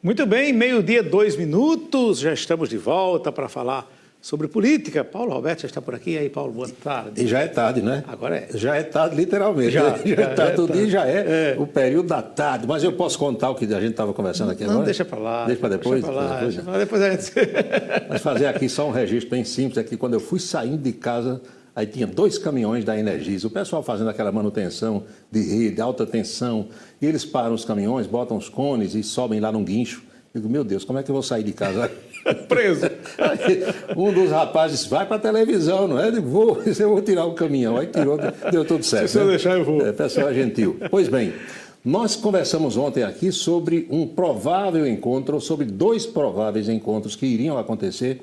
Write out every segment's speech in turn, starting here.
Muito bem, meio-dia, 2 minutos, já estamos de volta para falar sobre política. Paulo Roberto já está por aqui. E aí, Paulo, boa tarde. E já é tarde, né? Agora é. Já é tarde, literalmente. Já é o período da tarde. Mas eu posso contar o que a gente estava conversando aqui agora? Não, deixa para lá. Deixa para depois? Depois a gente... Mas fazer aqui só um registro bem simples. É que quando eu fui saindo de casa, aí tinha 2 caminhões da Energisa. O pessoal fazendo aquela manutenção de rede, alta tensão. E eles param os caminhões, botam os cones e sobem lá num guincho. Eu digo, meu Deus, como é que eu vou sair de casa? Preso. Aí, um dos rapazes disse, vai para a televisão, não é? Eu vou tirar o caminhão. Aí tirou, deu tudo certo. Se você deixar, eu vou. Pessoal é gentil. Pois bem, nós conversamos ontem aqui sobre um provável encontro, sobre 2 prováveis encontros que iriam acontecer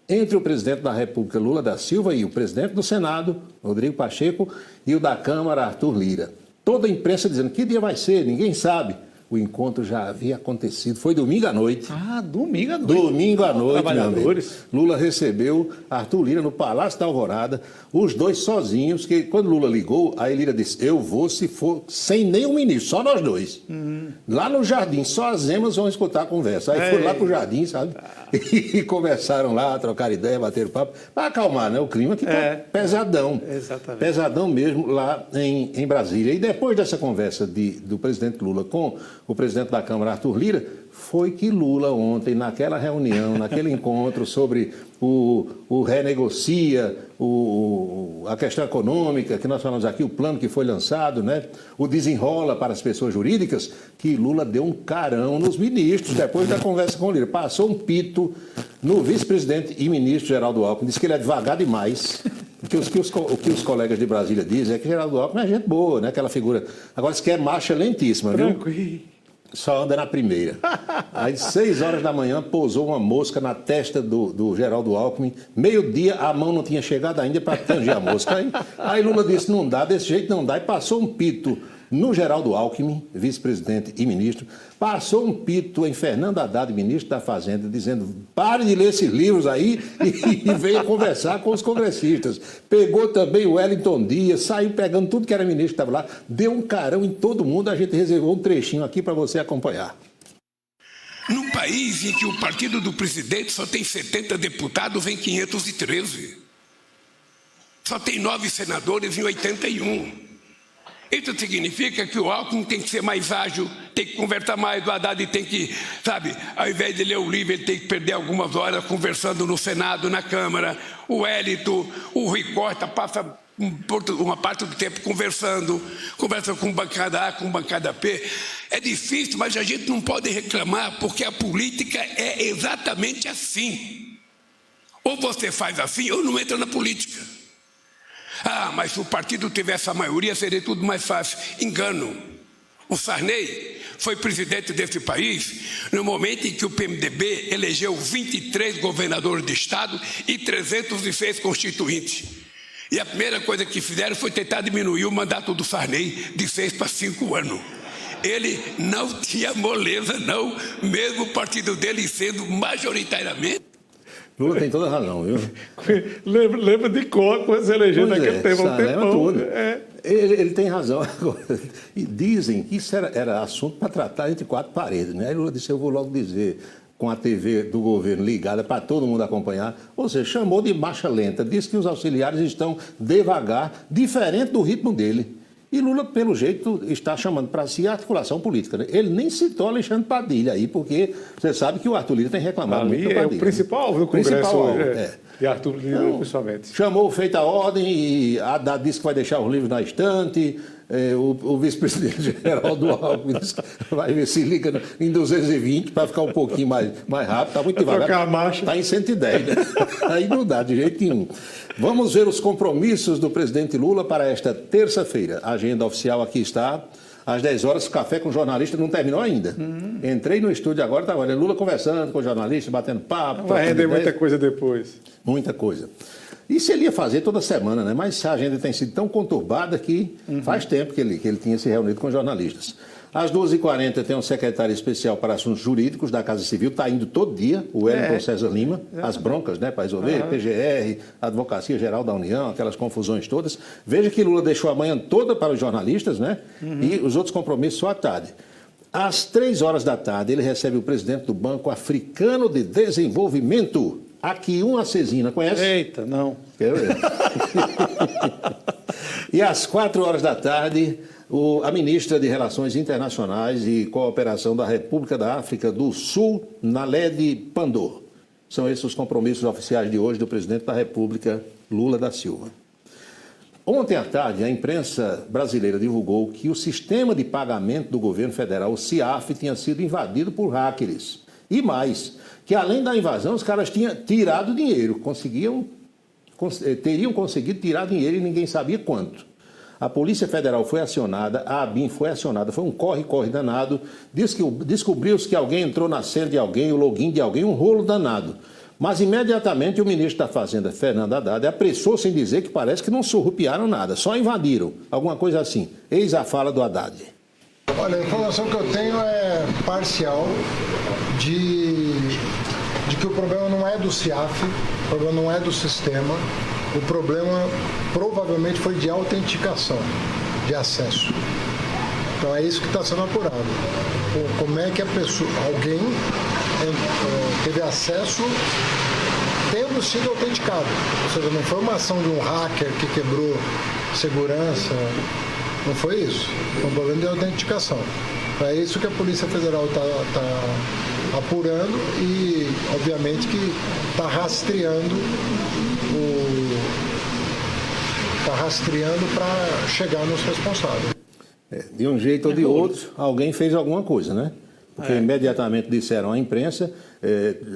entre o presidente da República, Lula da Silva, e o presidente do Senado, Rodrigo Pacheco, e o da Câmara, Arthur Lira. Toda a imprensa dizendo, que dia vai ser? Ninguém sabe. O encontro já havia acontecido, foi domingo à noite. Ah, domingo à noite. Domingo à noite, Trabalhadores. meu amigo. Lula recebeu Arthur Lira no Palácio da Alvorada, os 2 sozinhos, que quando Lula ligou, aí Lira disse, eu vou se for sem nenhum ministro, só nós 2. Lá no jardim, só as emas vão escutar a conversa. Aí foram lá pro jardim, sabe? E conversaram lá, trocaram ideia, bateram papo, para acalmar, né? O clima que tá pesadão. Exatamente. Pesadão mesmo lá em Brasília. E depois dessa conversa do presidente Lula com o presidente da Câmara, Arthur Lira, foi que Lula ontem, naquela reunião, naquele encontro sobre o renegocia, a questão econômica, que nós falamos aqui, o plano que foi lançado, né? O desenrola para as pessoas jurídicas, que Lula deu um carão nos ministros, depois da conversa com o Lira. Passou um pito no vice-presidente e ministro Geraldo Alckmin, disse que ele é devagar demais. O que os colegas de Brasília dizem é que Geraldo Alckmin é gente boa, né? Aquela figura. Agora, isso que é marcha lentíssima, viu? Tranquilo. Só anda na primeira. Aí, 6 horas da manhã, pousou uma mosca na testa do Geraldo Alckmin. Meio-dia, a mão não tinha chegado ainda para tanger a mosca. Aí Lula disse, não dá, desse jeito não dá. E passou um pito no Geraldo Alckmin, vice-presidente e ministro. Passou um pito em Fernando Haddad, ministro da Fazenda, dizendo, pare de ler esses livros aí e venha conversar com os congressistas. Pegou também o Wellington Dias, saiu pegando tudo que era ministro que estava lá, deu um carão em todo mundo. A gente reservou um trechinho aqui para você acompanhar. Num país em que o partido do presidente só tem 70 deputados, vem 513. Só tem 9 senadores em 81. Isso significa que o Alckmin tem que ser mais ágil, tem que conversar mais, o Haddad tem que, sabe, ao invés de ler o livro, ele tem que perder algumas horas conversando no Senado, na Câmara. O Wellington, o Rui Costa passa uma parte do tempo conversa com bancada A, com bancada B. É difícil, mas a gente não pode reclamar, porque a política é exatamente assim. Ou você faz assim, ou não entra na política. Ah, mas se o partido tivesse a maioria, seria tudo mais fácil. Engano. O Sarney foi presidente desse país no momento em que o PMDB elegeu 23 governadores de estado e 306 constituintes. E a primeira coisa que fizeram foi tentar diminuir o mandato do Sarney de 6 para 5 anos. Ele não tinha moleza, não, mesmo o partido dele sendo majoritariamente. Lula tem toda a razão, viu? Lembra de cor quando se elegeu naquele tempo um tempão. Ele tem razão. E dizem que isso era assunto para tratar entre 4 paredes, né? Aí Lula disse, eu vou logo dizer, com a TV do governo ligada para todo mundo acompanhar, ou seja, chamou de marcha lenta, disse que os auxiliares estão devagar, diferente do ritmo dele. E Lula, pelo jeito, está chamando para si a articulação política, né? Ele nem citou Alexandre Padilha aí, porque você sabe que o Arthur Lira tem reclamado muito do Padilha. É o principal alvo do Congresso hoje. E Arthur Lira, então, principalmente. Chamou feita a ordem e Haddad disse que vai deixar os livros na estante. O vice-presidente Geraldo Alckmin disse que vai ver se liga em 220 para ficar um pouquinho mais rápido. Está muito devagar. Trocar a marcha. Está em 110, né? Aí não dá de jeito nenhum. Vamos ver os compromissos do presidente Lula para esta terça-feira. A agenda oficial aqui está. Às 10 horas, café com jornalista não terminou ainda. Entrei no estúdio agora, estava olhando Lula conversando com o jornalista, batendo papo. Vai render muita coisa depois. Muita coisa. Isso ele ia fazer toda semana, né? Mas a agenda tem sido tão conturbada que faz tempo que ele tinha se reunido com jornalistas. Às 2h40 tem um secretário especial para assuntos jurídicos da Casa Civil, está indo todo dia, o Wellington César Lima, as broncas, né, para resolver, PGR, Advocacia Geral da União, aquelas confusões todas. Veja que Lula deixou a manhã toda para os jornalistas, né, e os outros compromissos só à tarde. Às 3 horas da tarde, ele recebe o presidente do Banco Africano de Desenvolvimento, Akyun Asesina, conhece? Eita, não. Eu. E às 4 horas da tarde, a ministra de Relações Internacionais e Cooperação da República da África do Sul, Naledi Pandor. São esses os compromissos oficiais de hoje do presidente da República, Lula da Silva. Ontem à tarde, a imprensa brasileira divulgou que o sistema de pagamento do governo federal, o CIAF, tinha sido invadido por hackers. E mais, que além da invasão, os caras tinham tirado dinheiro, teriam conseguido tirar dinheiro e ninguém sabia quanto. A Polícia Federal foi acionada, a ABIN foi acionada, foi um corre-corre danado, descobriu-se que alguém entrou na senha de alguém, o login de alguém, um rolo danado. Mas imediatamente o ministro da Fazenda, Fernando Haddad, apressou-se em dizer que parece que não surrupiaram nada, só invadiram, alguma coisa assim. Eis a fala do Haddad. Olha, a informação que eu tenho é parcial de que o problema não é do CIAF, o problema não é do sistema, o problema provavelmente foi de autenticação, de acesso. Então é isso que está sendo apurado. Como é que alguém teve acesso tendo sido autenticado? Ou seja, não foi uma ação de um hacker que quebrou segurança, não foi isso. Foi um problema de autenticação. É isso que a Polícia Federal está apurando e, obviamente, que está rastreando para chegar nos responsáveis. De um jeito ou de outro, alguém fez alguma coisa, né? Porque imediatamente disseram à imprensa,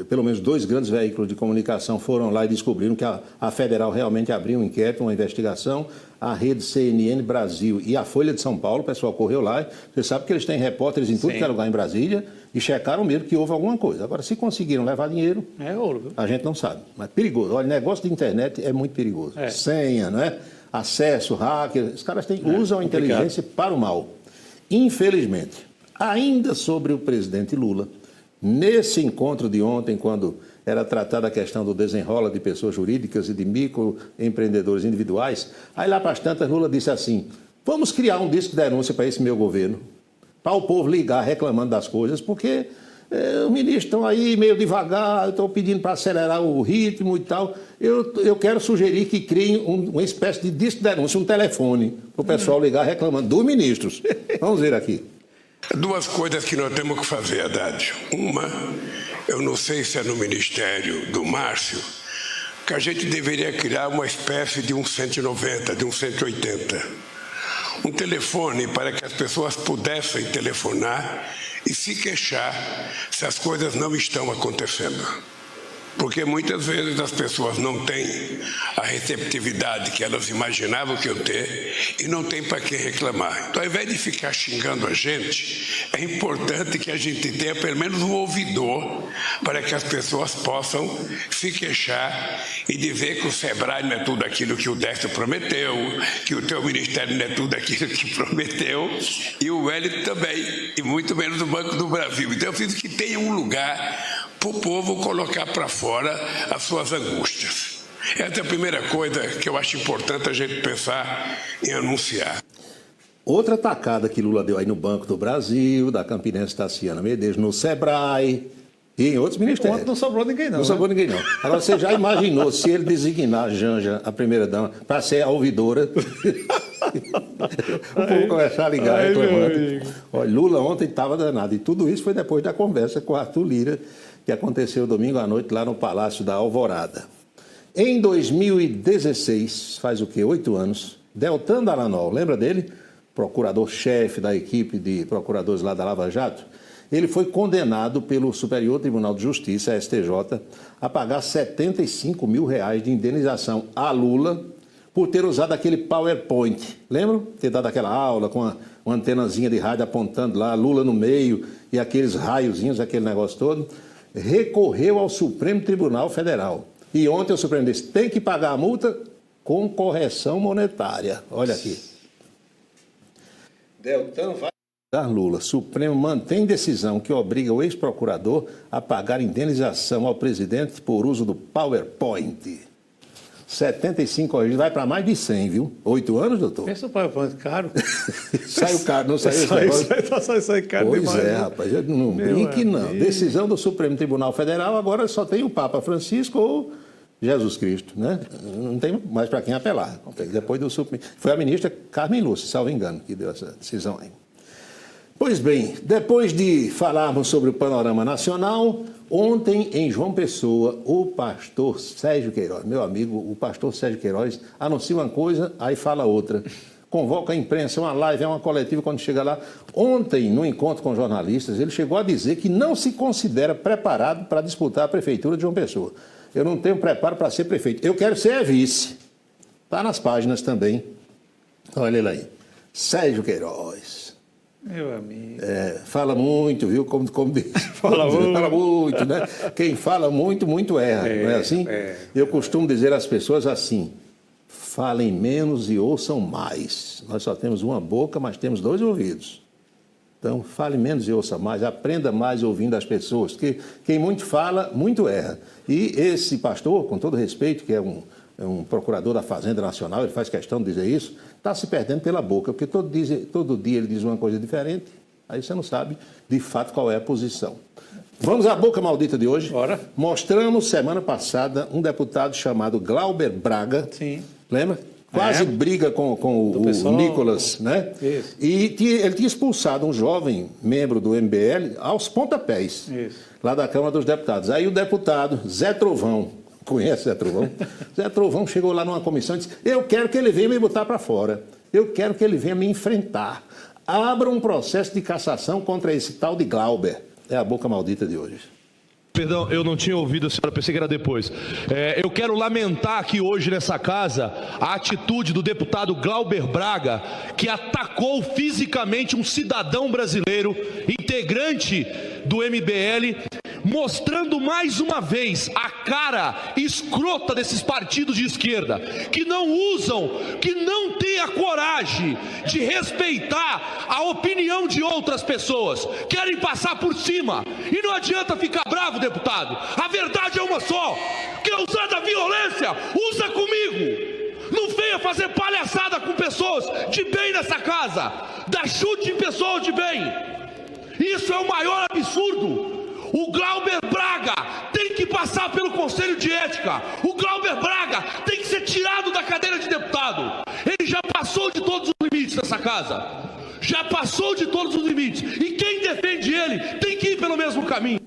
pelo menos 2 grandes veículos de comunicação foram lá e descobriram que a Federal realmente abriu um inquérito, uma investigação, a rede CNN Brasil e a Folha de São Paulo, o pessoal correu lá, você sabe que eles têm repórteres em tudo que é lugar em Brasília e checaram mesmo que houve alguma coisa. Agora, se conseguiram levar dinheiro, ouro, viu? A gente não sabe, mas perigoso. Olha, negócio de internet é muito perigoso. Senha, não é? Acesso, hacker, os caras usam a inteligência para o mal. Infelizmente, ainda sobre o presidente Lula, nesse encontro de ontem, quando era tratada a questão do desenrola de pessoas jurídicas e de microempreendedores individuais, aí lá para as tantas Lula disse assim, vamos criar um disco de denúncia para esse meu governo, para o povo ligar reclamando das coisas, porque os ministros estão aí meio devagar, estão pedindo para acelerar o ritmo e tal. Eu quero sugerir que criem uma espécie de disco de denúncia, um telefone, para o pessoal ligar reclamando dos ministros. Vamos ver aqui. 2 coisas que nós temos que fazer, Haddad. Uma, eu não sei se é no Ministério do Márcio, que a gente deveria criar uma espécie de um 190, de um 180. Um telefone para que as pessoas pudessem telefonar e se queixar se as coisas não estão acontecendo. Porque muitas vezes as pessoas não têm a receptividade que elas imaginavam que iam ter e não tem para quem reclamar. Então, ao invés de ficar xingando a gente, é importante que a gente tenha pelo menos um ouvidor para que as pessoas possam se queixar e dizer que o Sebrae não é tudo aquilo que o Décio prometeu, que o teu ministério não é tudo aquilo que prometeu e o Wellington também, e muito menos o Banco do Brasil. Então, eu preciso que tenha um lugar para o povo colocar para fora as suas angústias. Essa é a primeira coisa que eu acho importante a gente pensar em anunciar. Outra tacada que Lula deu aí no Banco do Brasil, da campinense Taciana Medeiros, no Sebrae e em outros ministérios. Não sobrou ninguém não. Não sobrou ninguém não. Agora, você já imaginou se ele designar a Janja, a primeira-dama, para ser a ouvidora? O povo começar a ligar reclamando. Olha, Lula ontem estava danado. E tudo isso foi depois da conversa com Arthur Lira, que aconteceu domingo à noite lá no Palácio da Alvorada. Em 2016, faz o quê? 8 anos, Deltan Dallagnol, lembra dele? Procurador-chefe da equipe de procuradores lá da Lava Jato. Ele foi condenado pelo Superior Tribunal de Justiça, STJ, a pagar R$75 mil de indenização a Lula por ter usado aquele PowerPoint. Lembram? Ter dado aquela aula com uma antenazinha de rádio apontando lá, Lula no meio e aqueles raiozinhos, aquele negócio todo. Recorreu ao Supremo Tribunal Federal. E ontem o Supremo disse, tem que pagar a multa com correção monetária. Olha aqui. Deltan vai dar Lula. Supremo mantém decisão que obriga o ex-procurador a pagar indenização ao presidente por uso do PowerPoint. 75 horas, vai para mais de 100, viu? 8 anos, doutor? Pensa o PowerPoint caro. Saiu caro, não saiu esse negócio? Sai caro Pois demais. é, rapaz, não brinque não. Decisão do Supremo Tribunal Federal, agora só tem o Papa Francisco ou Jesus Cristo, né? Não tem mais para quem apelar. Depois do Supremo. Foi a ministra Carmen Lúcia, salvo engano, que deu essa decisão aí. Pois bem, depois de falarmos sobre o panorama nacional, ontem em João Pessoa, o pastor Sérgio Queiroz, meu amigo, o pastor Sérgio Queiroz, anuncia uma coisa, aí fala outra. Convoca a imprensa, é uma live, é uma coletiva quando chega lá. Ontem, no encontro com jornalistas, ele chegou a dizer que não se considera preparado para disputar a prefeitura de João Pessoa. Eu não tenho preparo para ser prefeito. Eu quero ser vice. Está nas páginas também. Olha ele aí. Sérgio Queiroz. Meu amigo. Fala muito, viu? Como diz. Fala muito, né? Quem fala muito, muito erra, não é assim? Eu costumo dizer às pessoas assim: falem menos e ouçam mais. Nós só temos uma boca, mas temos 2 ouvidos. Então, fale menos e ouça mais, aprenda mais ouvindo as pessoas, porque quem muito fala, muito erra. E esse pastor, com todo respeito, que é um procurador da Fazenda Nacional, ele faz questão de dizer isso, está se perdendo pela boca, porque todo dia ele diz uma coisa diferente, aí você não sabe de fato qual é a posição. Vamos à boca maldita de hoje. Bora. Mostramos semana passada um deputado chamado Glauber Braga. Sim. Lembra? Quase briga com o pessoal, Nicolas, né? Isso. E ele tinha expulsado um jovem membro do MBL aos pontapés, Isso. lá da Câmara dos Deputados. Aí o deputado Zé Trovão, conhece Zé Trovão? Zé Trovão chegou lá numa comissão e disse: eu quero que ele venha me botar para fora, eu quero que ele venha me enfrentar. Abra um processo de cassação contra esse tal de Glauber. É a boca maldita de hoje. Perdão, eu não tinha ouvido a senhora, pensei que era depois. Eu quero lamentar aqui hoje nessa casa a atitude do deputado Glauber Braga, que atacou fisicamente um cidadão brasileiro, integrante do MBL, mostrando mais uma vez a cara escrota desses partidos de esquerda, que não usam, que não têm a coragem de respeitar a opinião de outras pessoas, querem passar por cima, e não adianta ficar bravo, deputado, a verdade é uma só: quer usar da violência, usa comigo. Não venha fazer palhaçada com pessoas de bem nessa casa, dá chute em pessoas de bem. Isso é o maior absurdo. O Glauber Braga tem que passar pelo Conselho de Ética. O Glauber Braga tem que ser tirado da cadeira de deputado. Ele já passou de todos os limites dessa casa. Já passou de todos os limites. E quem defende ele tem que ir pelo mesmo caminho.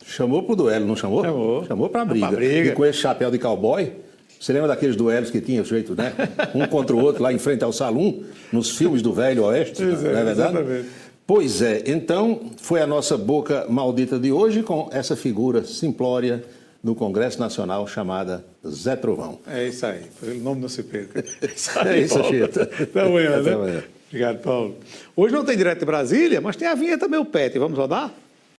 Chamou pro duelo, não chamou? Chamou pra briga. E com esse chapéu de cowboy, você lembra daqueles duelos que tinha jeito, né? Um contra o outro lá em frente ao salão, nos filmes do Velho Oeste, não é verdade? Exatamente. Pois é, então foi a nossa boca maldita de hoje com essa figura simplória do Congresso Nacional chamada Zé Trovão. É isso aí, o nome não se perca. É isso, Chita. Até amanhã, né? Até amanhã. Obrigado, Paulo. Hoje não tem direto de Brasília, mas tem a vinheta Meu Pet. Vamos rodar?